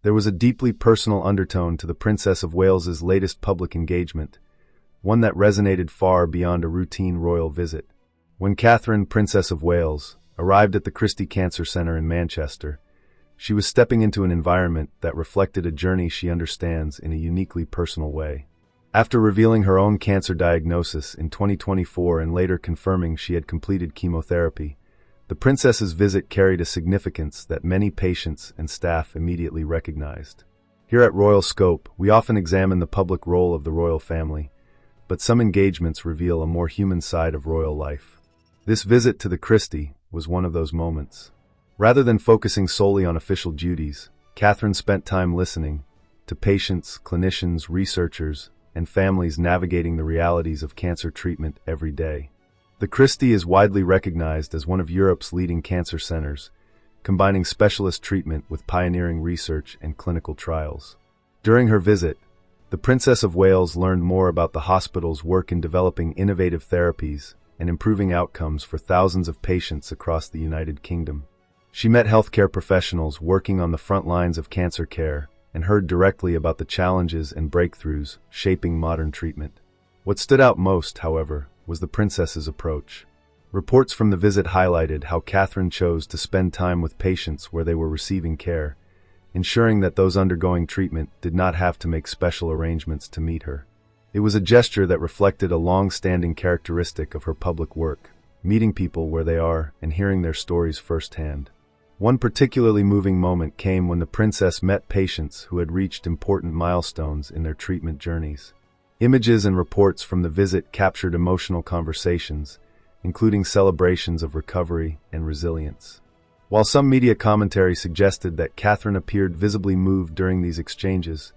There was a deeply personal undertone to the Princess of Wales's latest public engagement, one that resonated far beyond a routine royal visit. When Catherine, Princess of Wales, arrived at the Christie Cancer Centre in Manchester, she was stepping into an environment that reflected a journey she understands in a uniquely personal way. After revealing her own cancer diagnosis in 2024 and later confirming she had completed chemotherapy, the princess's visit carried a significance that many patients and staff immediately recognized. Here at Royal Scope, we often examine the public role of the royal family, but some engagements reveal a more human side of royal life. This visit to the Christie was one of those moments. Rather than focusing solely on official duties, Catherine spent time listening to patients, clinicians, researchers, and families navigating the realities of cancer treatment every day. The Christie is widely recognized as one of Europe's leading cancer centers, combining specialist treatment with pioneering research and clinical trials. During her visit, the Princess of Wales learned more about the hospital's work in developing innovative therapies and improving outcomes for thousands of patients across the United Kingdom. She met healthcare professionals working on the front lines of cancer care and heard directly about the challenges and breakthroughs shaping modern treatment. What stood out most, however, was the princess's approach. Reports from the visit highlighted how Catherine chose to spend time with patients where they were receiving care, ensuring that those undergoing treatment did not have to make special arrangements to meet her. It was a gesture that reflected a long-standing characteristic of her public work, meeting people where they are and hearing their stories firsthand. One particularly moving moment came when the princess met patients who had reached important milestones in their treatment journeys. Images and reports from the visit captured emotional conversations, including celebrations of recovery and resilience. While some media commentary suggested that Catherine appeared visibly moved during these exchanges,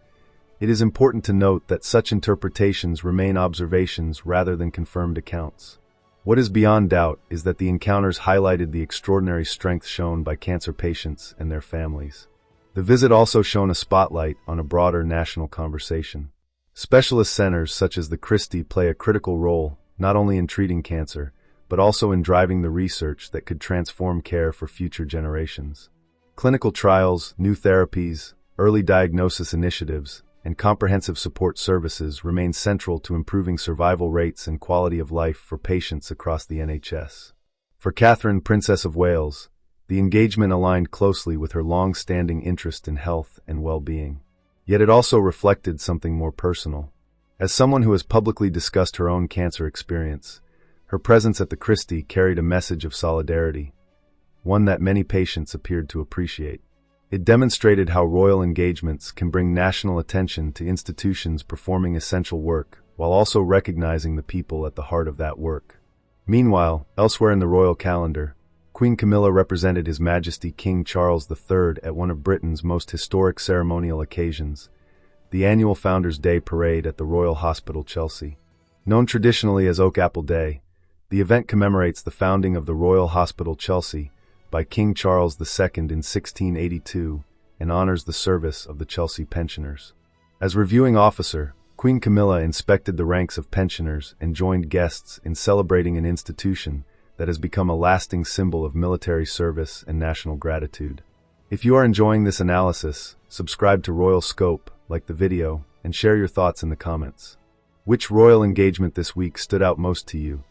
it is important to note that such interpretations remain observations rather than confirmed accounts. What is beyond doubt is that the encounters highlighted the extraordinary strength shown by cancer patients and their families. The visit also shone a spotlight on a broader national conversation. Specialist centers such as the Christie play a critical role not only in treating cancer, but also in driving the research that could transform care for future generations. Clinical trials, new therapies, early diagnosis initiatives, and comprehensive support services remain central to improving survival rates and quality of life for patients across the NHS. For Catherine, Princess of Wales, the engagement aligned closely with her long-standing interest in health and well-being. Yet it also reflected something more personal. As someone who has publicly discussed her own cancer experience, her presence at the Christie carried a message of solidarity, one that many patients appeared to appreciate. It demonstrated how royal engagements can bring national attention to institutions performing essential work, while also recognizing the people at the heart of that work. Meanwhile, elsewhere in the royal calendar, Queen Camilla represented His Majesty King Charles III at one of Britain's most historic ceremonial occasions, the annual Founders' Day Parade at the Royal Hospital, Chelsea. Known traditionally as Oak Apple Day, the event commemorates the founding of the Royal Hospital, Chelsea, by King Charles II in 1682 and honors the service of the Chelsea pensioners. As reviewing officer, Queen Camilla inspected the ranks of pensioners and joined guests in celebrating an institution that has become a lasting symbol of military service and national gratitude. If you are enjoying this analysis, subscribe to Royal Scope, like the video, and share your thoughts in the comments. Which royal engagement this week stood out most to you?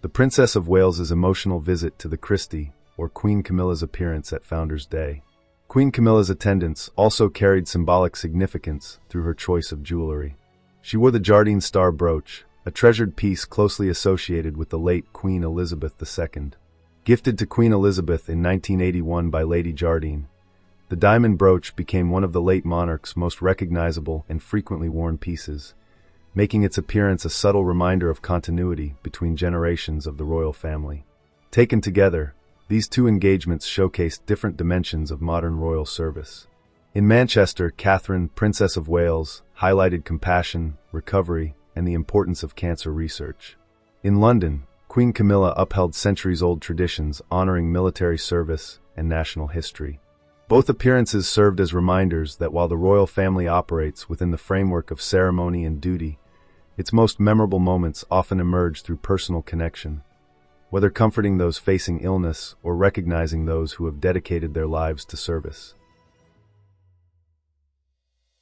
The Princess of Wales's emotional visit to the Christie, or Queen Camilla's appearance at Founders' Day? Queen Camilla's attendance also carried symbolic significance through her choice of jewelry. She wore the Jardine Star brooch, a treasured piece closely associated with the late Queen Elizabeth II. Gifted to Queen Elizabeth in 1981 by Lady Jardine, the diamond brooch became one of the late monarch's most recognizable and frequently worn pieces, making its appearance a subtle reminder of continuity between generations of the royal family. Taken together, these two engagements showcased different dimensions of modern royal service. In Manchester, Catherine, Princess of Wales, highlighted compassion, recovery, and the importance of cancer research. In London, Queen Camilla upheld centuries-old traditions honoring military service and national history. Both appearances served as reminders that while the royal family operates within the framework of ceremony and duty, its most memorable moments often emerge through personal connection, whether comforting those facing illness or recognizing those who have dedicated their lives to service.